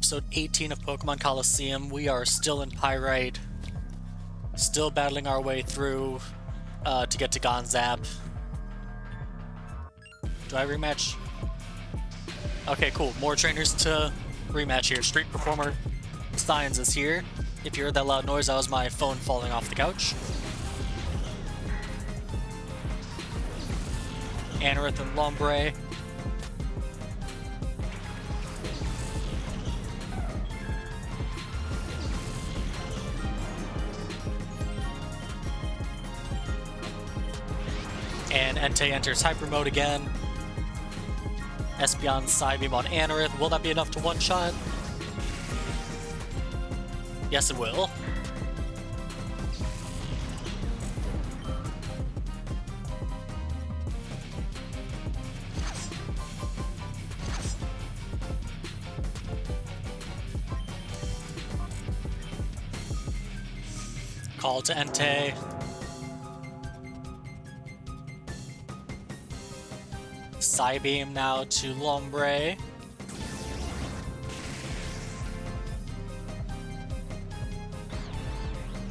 episode 18 of Pokemon Colosseum. We are still in Pyrite, still battling our way through to get to Gonzap. Do I rematch? Okay, cool. More trainers to rematch here. Street Performer Science is here. If you heard that loud noise, that was my phone falling off the couch. Anorith and Lombre. And Entei enters Hyper Mode again. Espeon Psybeam on Anorith. Will that be enough to one-shot? Yes, it will. Call to Entei. Psybeam now to Lombre.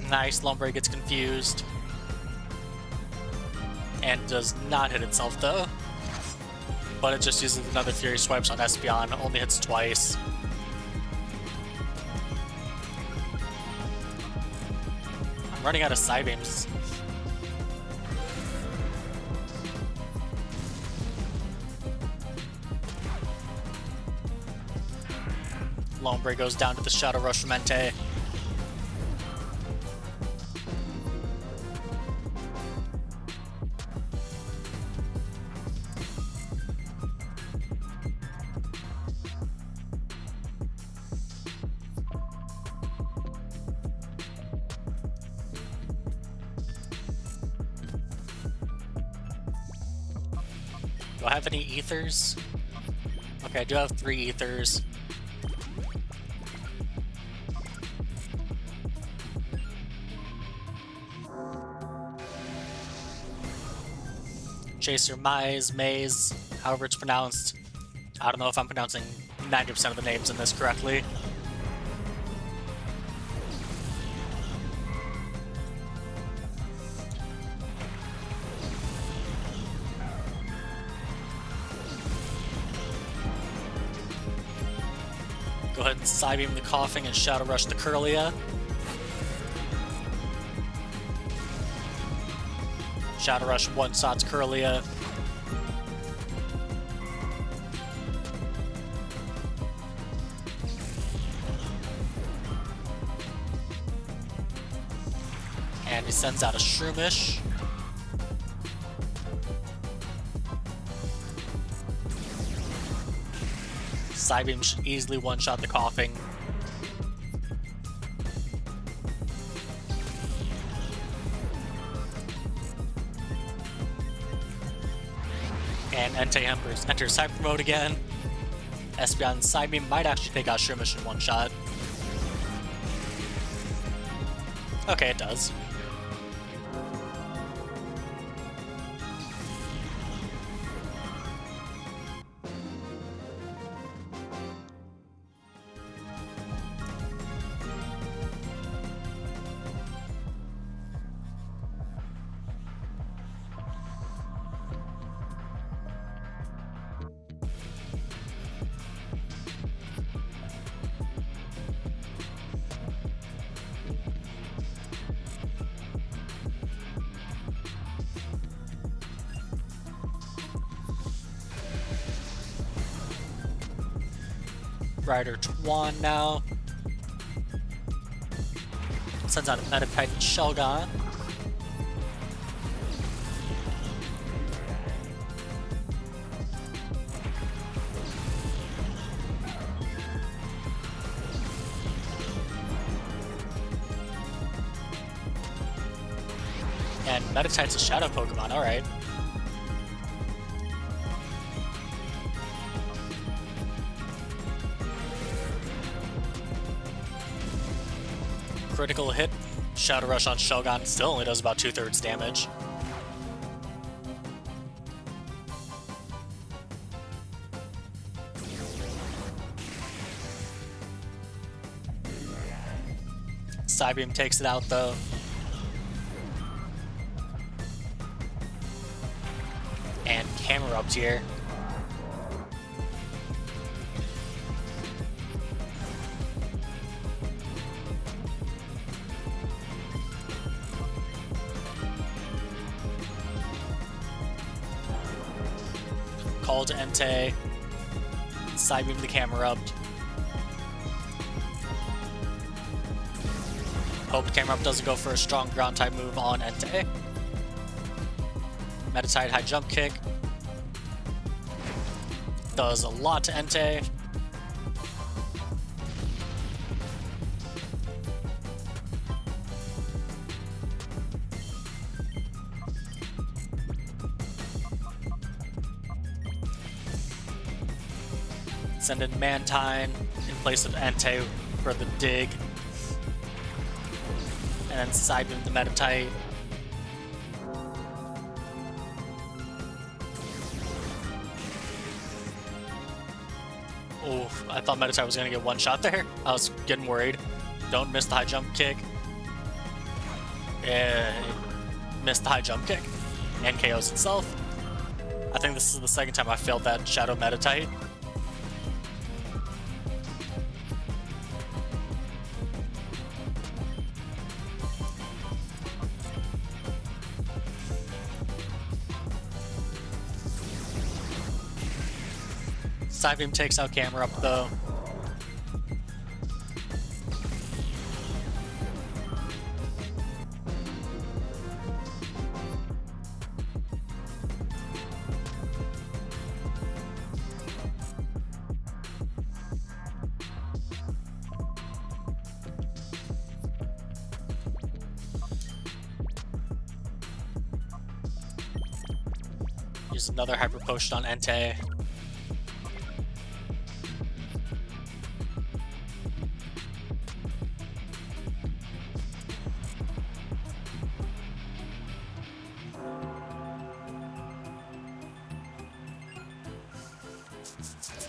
Nice, Lombre gets confused. And does not hit itself though. But it just uses another Fury Swipes on Espeon, only hits twice. I'm running out of Psybeams. Lombre goes down to the Shadow Rush from Entei. Do I have any ethers? Okay, I do have 3 ethers. Chaser, Maze, however it's pronounced. I don't know if I'm pronouncing 90% of the names in this correctly. Go ahead and Psybeam the Coughing and Shadow Rush the Kirlia. Shadow Rush one-shots Kirlia. And he sends out a Shroomish. Psybeam should easily one-shot the Coughing. And Entei enters Hyper Mode again. Espeon Psybeam might actually take out Shroomish in one shot. Okay, it does. Rider Twan now. Sends out a Meditite and Shelgon. And Meditite's a Shadow Pokemon, alright. Critical hit. Shadow Rush on Shelgon still only does about 2/3 damage. Psybeam takes it out though. And camera up here. Call to Entei. Psybeam the camera up. Hope the camera up doesn't go for a strong ground type move on Entei. Metatide high jump kick. Does a lot to Entei. Send in Mantine in place of Entei for the dig. And then Psybeam the Metatite. Oh, I thought Metatite was gonna get one shot there. I was getting worried. Don't miss the high jump kick. Yeah, missed the high jump kick. And KOs itself. I think this is the second time I failed that Shadow Metatite. Psybeam takes out camera up though. Use another Hyper Potion on Entei.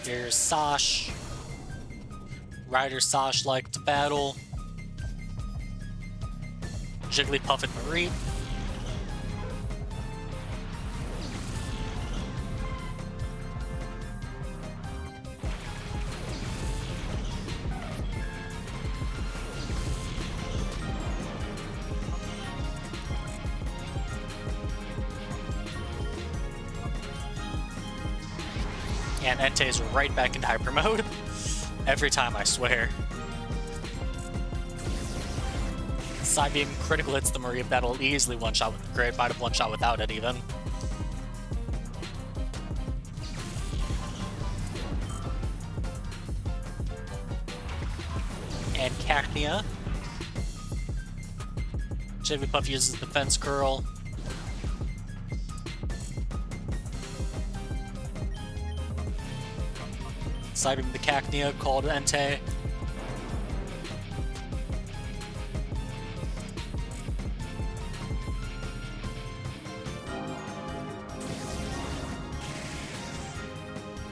Here's Sash. Rider Sash like to battle. Jigglypuff and Marie. And Entei's right back into hyper mode. Every time, I swear. Psybeam critical hits the Marie. That'll easily one-shot with Great. Might have one-shot without it even. And Cacnea. Jigglypuff uses Defense Curl. Psybeam the Cacnea, called Entei.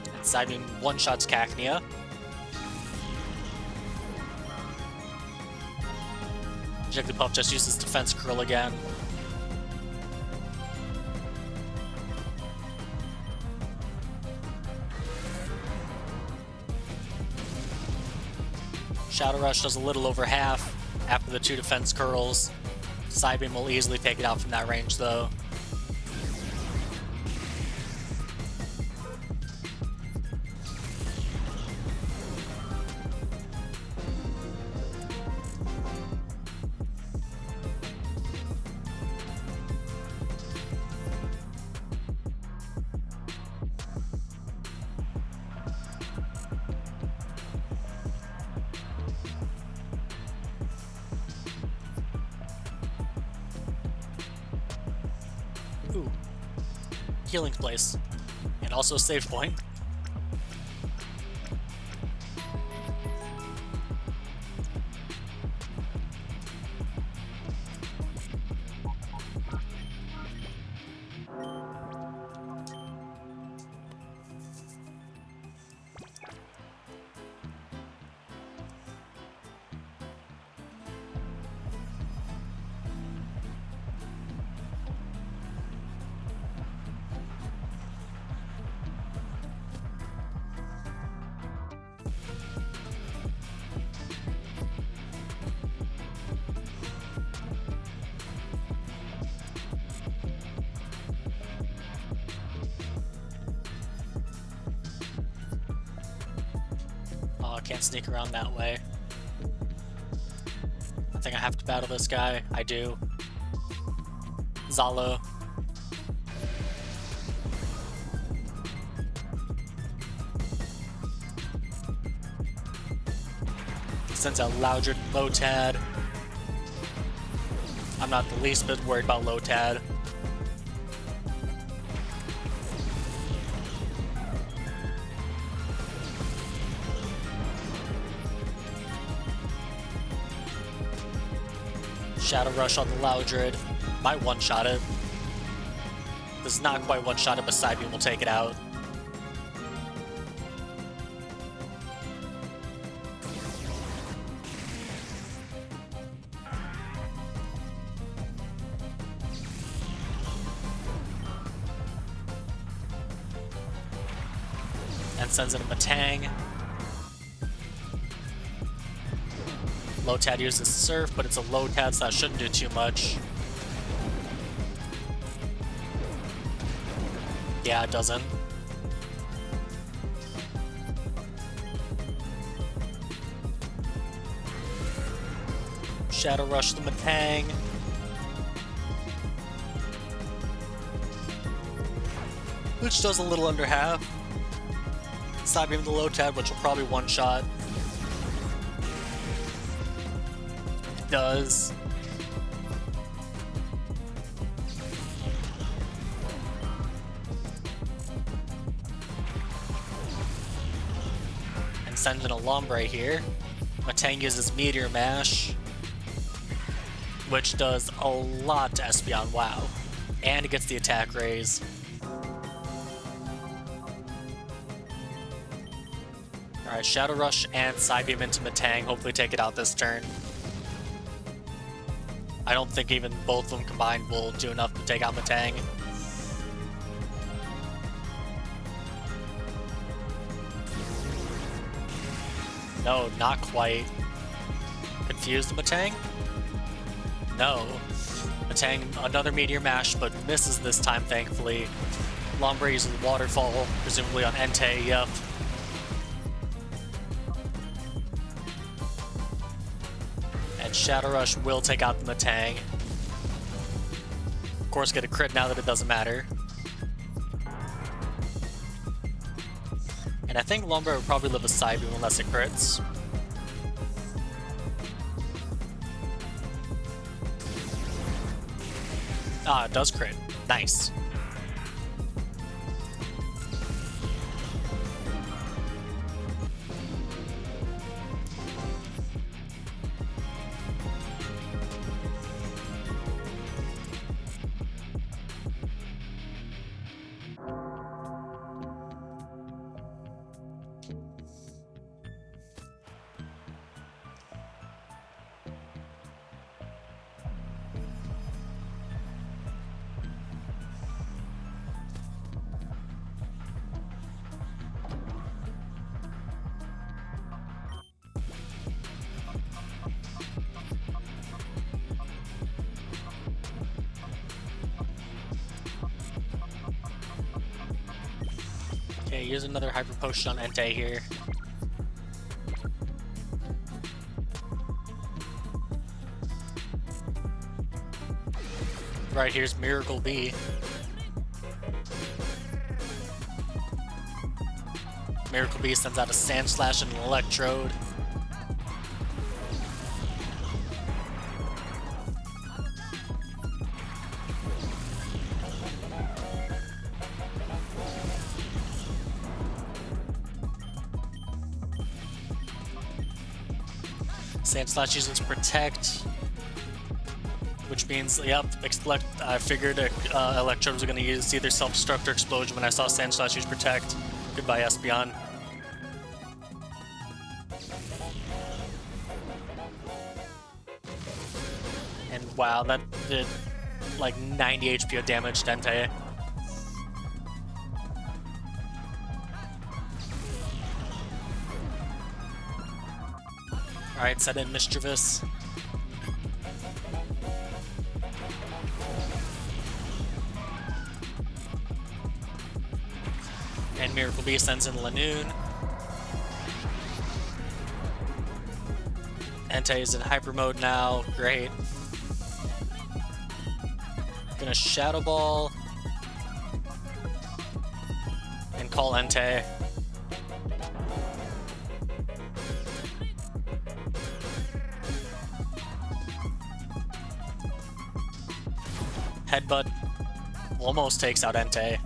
And Psybeam one-shots Cacnea. Jigglypuff just uses Defense Curl again. Shadow Rush does a little over half after the 2 defense curls. Psybeam will easily take it out from that range though. Ooh. Healing place. And also a save point. Can't sneak around that way. I think I have to battle this guy. I do. Zalo. Sends out Loudred and Lotad. I'm not the least bit worried about Lotad. Shadow Rush on the Loudred. Might one-shot it. Does not quite one-shot it, but Psybeam will take it out. And sends in a Matang. Lotad uses Surf, but it's a Lotad, so that shouldn't do too much. Yeah, it doesn't. Shadow Rush the Matang. Which does a little under half. Psybeam the Lotad, which will probably one-shot. It does. And sends in a Lombre here. Matang uses Meteor Mash, which does a lot to Espeon, wow. And it gets the attack raise. Alright, Shadow Rush and Psybeam into Matang, hopefully take it out this turn. I don't think even both of them combined will do enough to take out Matang. No, not quite. Confused the Matang? No. Matang, another Meteor Mash, but misses this time, thankfully. Lombre uses Waterfall, presumably on Entei, yep. And Shadow Rush will take out the Matang. Of course, get a crit now that it doesn't matter. And I think Lombre would probably live a Psybeam unless it crits. Ah, it does crit. Nice. Okay, use another Hyper Potion on Entei here. Right, here's Miracle Bee. Miracle Bee sends out a Sand Slash and an Electrode. Sand Slash uses Protect, which means, yep, I figured Electrode was going to use either Self-Destruct or Explosion when I saw Sand Slash use Protect. Goodbye, Espeon. And wow, that did like 90 HP of damage to Entei. Alright, set in Mischievous. And Miracle Bee sends in Lanoon. Entei is in hyper mode now. Great. Gonna Shadow Ball and call Entei. Headbutt almost takes out Entei.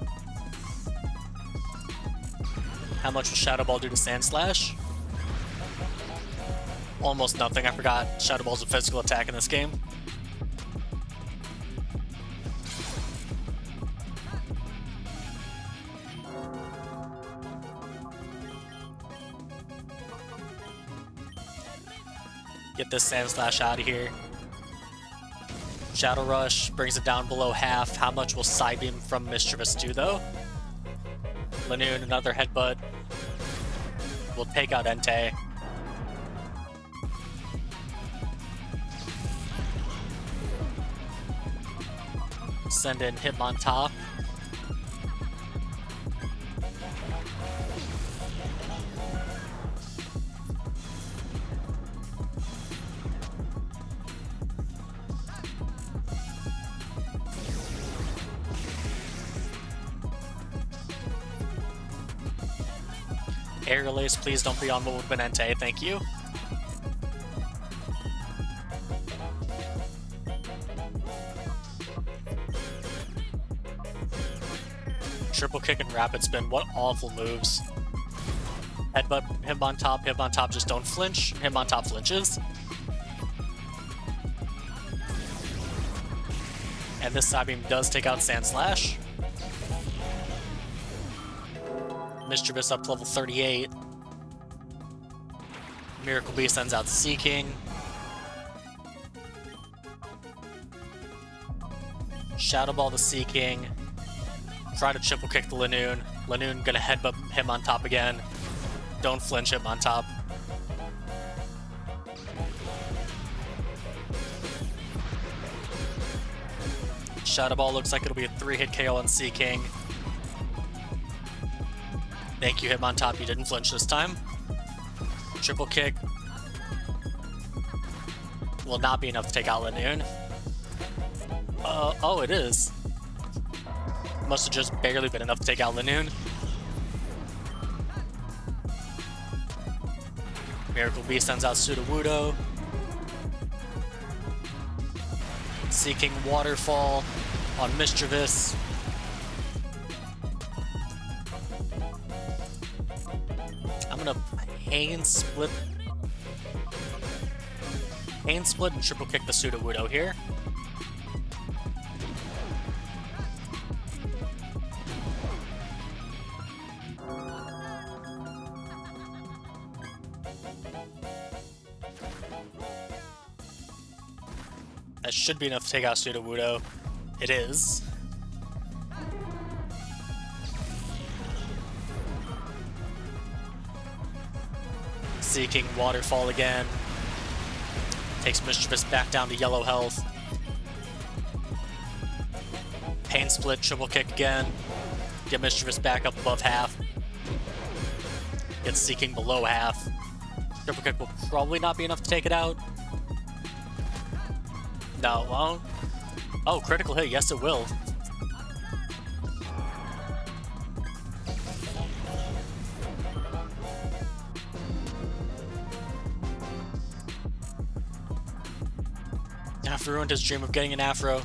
How much will Shadow Ball do to Sand Slash? Almost nothing. I forgot Shadow Ball's a physical attack in this game. Get this Sand Slash out of here. Shadow Rush brings it down below half. How much will Side Beam from Mischievous do, though? Lanoon, another Headbutt. Will take out Entei. Send in Hitmontop. Air Release, please don't be on mode with Entei, thank you. Triple Kick and Rapid Spin, what awful moves. Headbutt, Hitmontop just don't flinch, Hitmontop flinches. And this Side Beam does take out Sand Slash. Mischievous up to level 38. Miracle Bee sends out Seeking. Shadow Ball the Seeking. Try to triple kick the Lanoon. Lanoon gonna headbutt Hitmontop again. Don't flinch Hitmontop. Shadow Ball looks like it'll be a 3-hit KO on Seeking. Thank you, Hitmontop, you didn't flinch this time. Triple kick will not be enough to take out Lanoon. Oh, it is. Must have just barely been enough to take out Lanoon. Miracle Bee sends out Sudowoodo. Seeking Waterfall on Mischievous. I'm gonna Pain Split and triple kick the Sudowoodo here. That should be enough to take out Sudowoodo. It is. Seeking Waterfall again. Takes Mischievous back down to yellow health. Pain Split, triple kick again. Get Mischievous back up above half. Get Seeking below half. Triple kick will probably not be enough to take it out. No, well, oh, critical hit, yes it will. I've ruined his dream of getting an afro.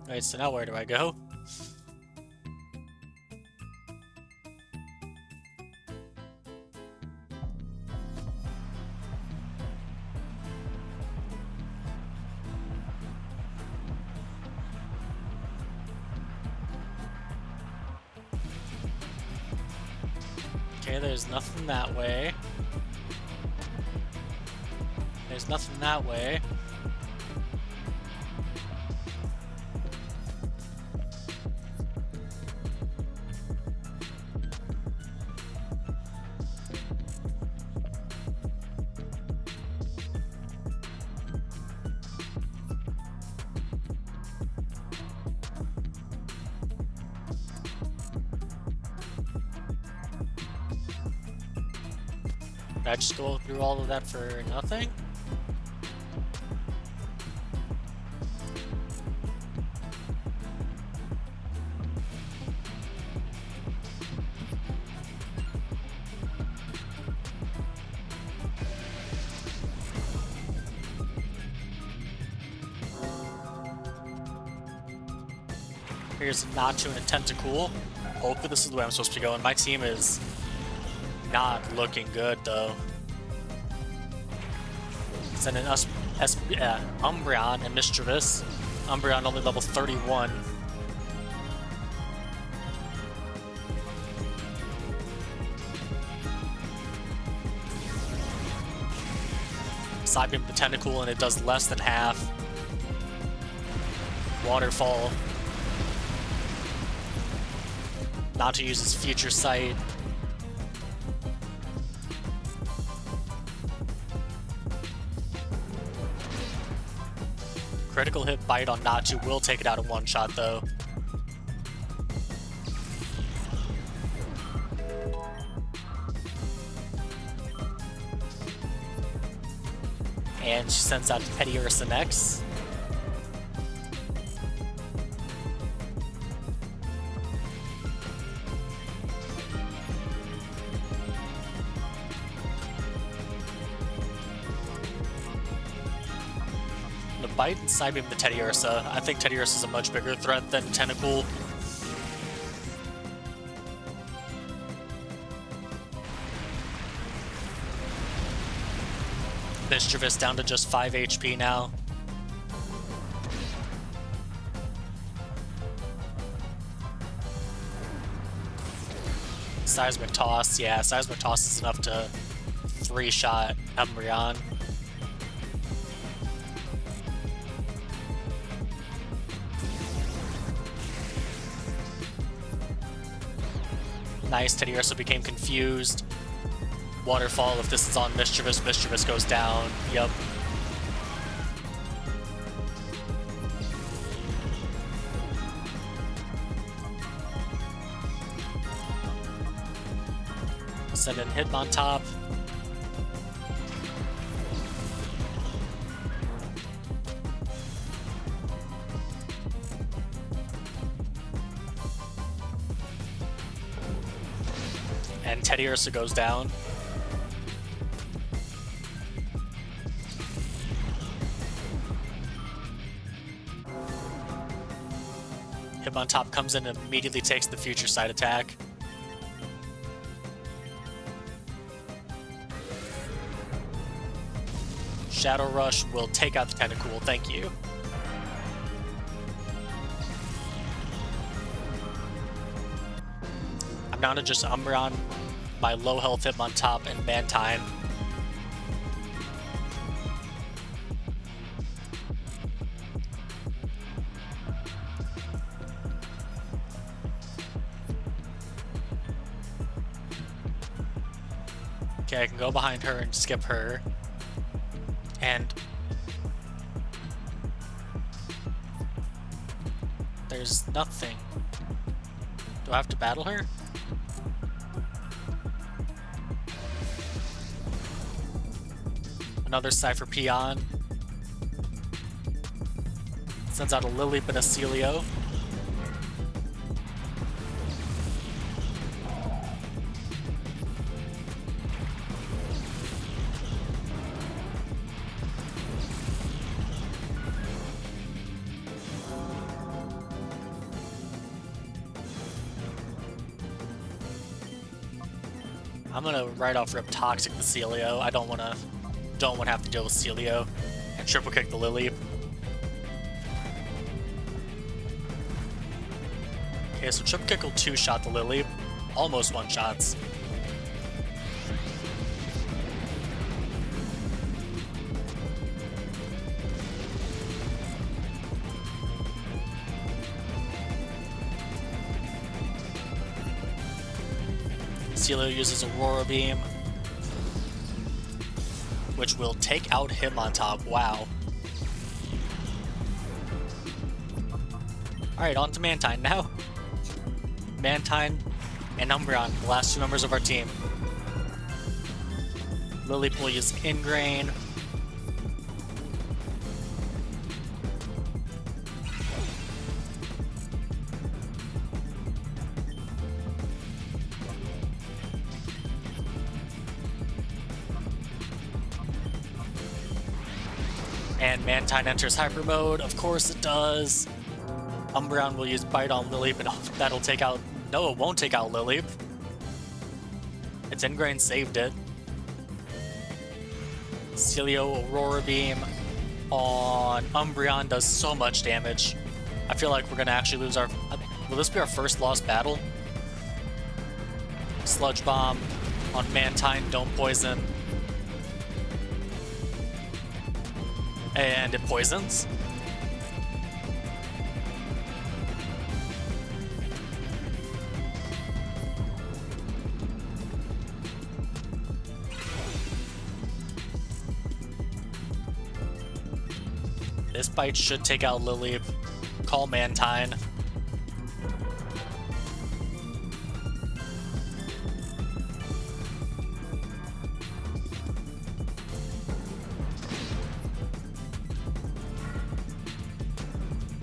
Alright, so now where do I go? Okay, there's nothing that way. There's nothing that way. Did I just go through all of that for nothing? Here's Nacho and a Tentacool. Hopefully this is the way I'm supposed to go, and my team is not looking good, though. Send in Umbreon and Mischievous. Umbreon only level 31. Psybeam the Tentacool, and it does less than half. Waterfall. Not to use his Future Sight. Critical hit bite on Natu will take it out in one shot, though. And she sends out Teddiursa next. Bite and Psybeam the Teddiursa. I think Teddiursa is a much bigger threat than Tentacool. Mischievous down to just 5 HP now. Seismic Toss. Yeah, Seismic Toss is enough to 3-shot Umbreon. Nice, Teddiursa became confused. Waterfall, if this is on Mischievous, Mischievous goes down. Yep. Send in Hitmontop. And Teddiursa goes down. Hitmontop comes in and immediately takes the Future Sight attack. Shadow Rush will take out the Tentacool, thank you. I'm down to just Umbreon, my low health Hitmontop, and Mantine. Okay, I can go behind her and skip her. And there's nothing. Do I have to battle her? Another Cypher Peon. Sends out a Lilip and a Celio. I'm gonna right off rip Toxic the Celio. I don't wanna have to deal with Celio. And triple kick the Lilip. Okay, so triple kick will 2-shot the Lilip. Almost 1-shots. Celio uses Aurora Beam, which will take out Hitmontop. Wow. Alright, on to Mantine now. Mantine and Umbreon, the last two members of our team. Lily will use Ingrain. And Mantine enters Hyper Mode. Of course it does. Umbreon will use Bite on Lily, but that'll take out... No, it won't take out Lily. Its Ingrain saved it. Celio Aurora Beam on Umbreon does so much damage. I feel like we're going to actually lose our... Will this be our first lost battle? Sludge Bomb on Mantine, don't poison. And it poisons. This bite should take out Lily. Call Mantine.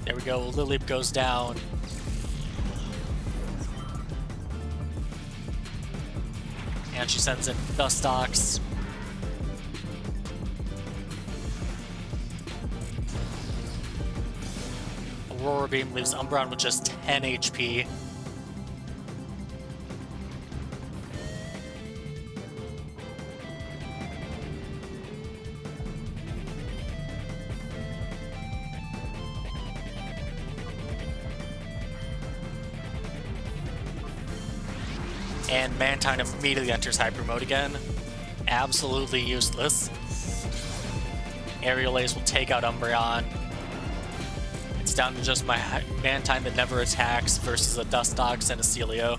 There we go, Lileep goes down. And she sends in Dustox. Aurora Beam leaves Umbreon with just 10 HP. And Mantine immediately enters Hyper Mode again. Absolutely useless. Aerial Ace will take out Umbreon. It's down to just my Mantine that never attacks versus a Dustox and a Celio.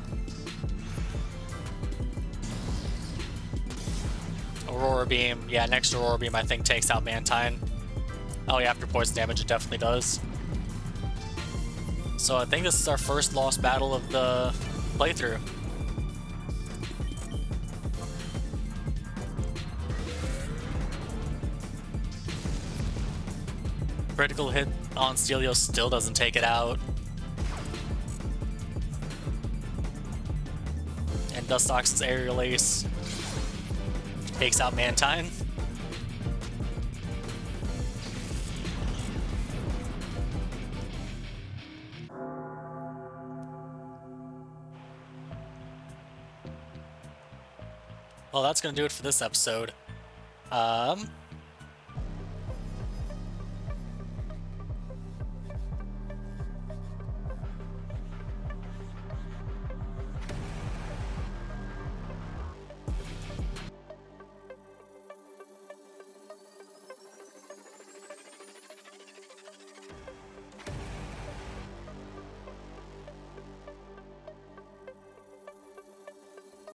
Aurora Beam. Yeah, next Aurora Beam I think takes out Mantine. Oh yeah, after poison damage it definitely does. So I think this is our first lost battle of the playthrough. Critical hit on Celio still doesn't take it out. And Dustox's Aerial Ace takes out Mantine. Well, that's going to do it for this episode.